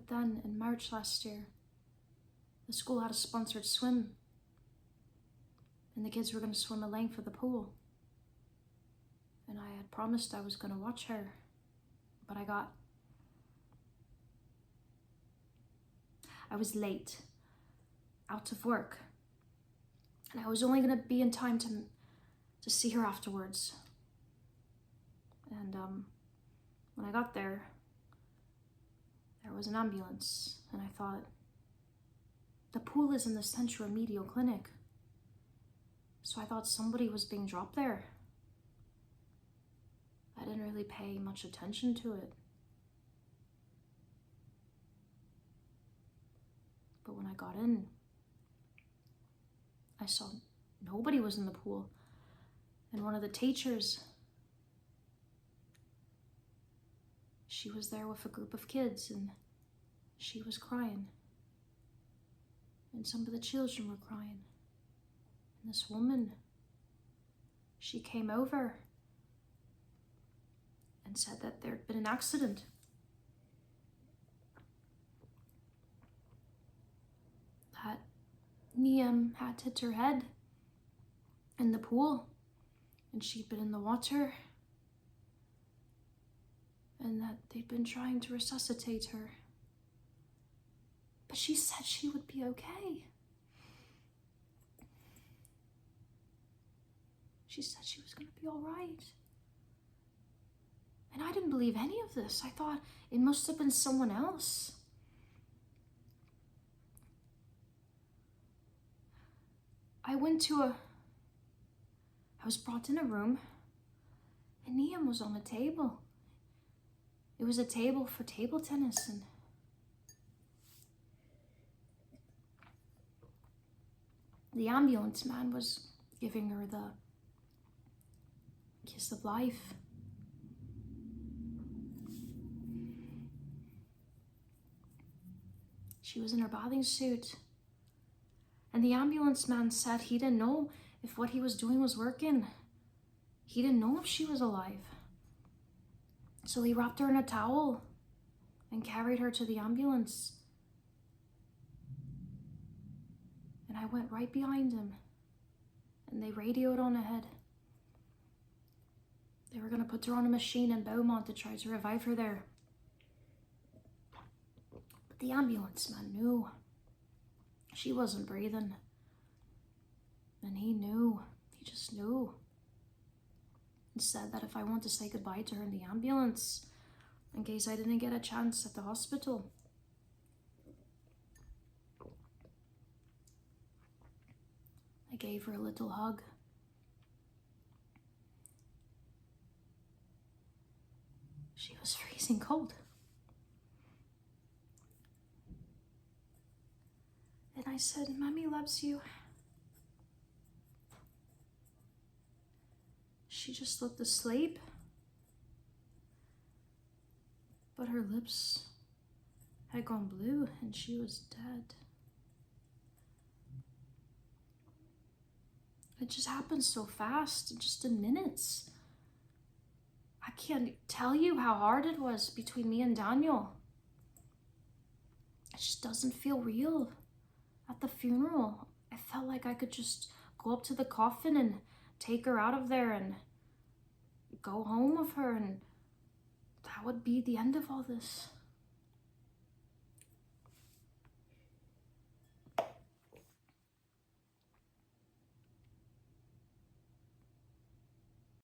But then in March last year, the school had a sponsored swim, and the kids were going to swim a length of the pool. And I had promised I was going to watch her, but I was late, out of work, and I was only going to be in time to see her afterwards. And when I got there was an ambulance, and I thought, the pool is in the Central Remedial Clinic, so I thought somebody was being dropped there. I didn't really pay much attention to it. But when I got in, I saw nobody was in the pool. And one of the teachers, she was there with a group of kids, and she was crying. And some of the children were crying. And this woman, she came over and said that there'd been an accident. That Niam had hit her head in the pool, and she'd been in the water, and that they'd been trying to resuscitate her. But she said she would be okay. She said she was going to be all right. And I didn't believe any of this. I thought it must have been someone else. I was brought in a room, and Niam was on a table. It was a table for table tennis, and the ambulance man was giving her the kiss of life. She was in her bathing suit, and the ambulance man said he didn't know if what he was doing was working. He didn't know if she was alive. So he wrapped her in a towel and carried her to the ambulance. And I went right behind him, and they radioed on ahead. They were going to put her on a machine in Beaumont to try to revive her there. But the ambulance man knew she wasn't breathing. And he knew. He just knew. And said that if I wanted to say goodbye to her in the ambulance, in case I didn't get a chance at the hospital, I gave her a little hug. She was freezing cold. And I said, "Mommy loves you." She just looked asleep, but her lips had gone blue and she was dead. It just happened so fast, just in minutes. I can't tell you how hard it was between me and Daniel. It just doesn't feel real. At the funeral, I felt like I could just go up to the coffin and take her out of there and go home with her, and that would be the end of all this.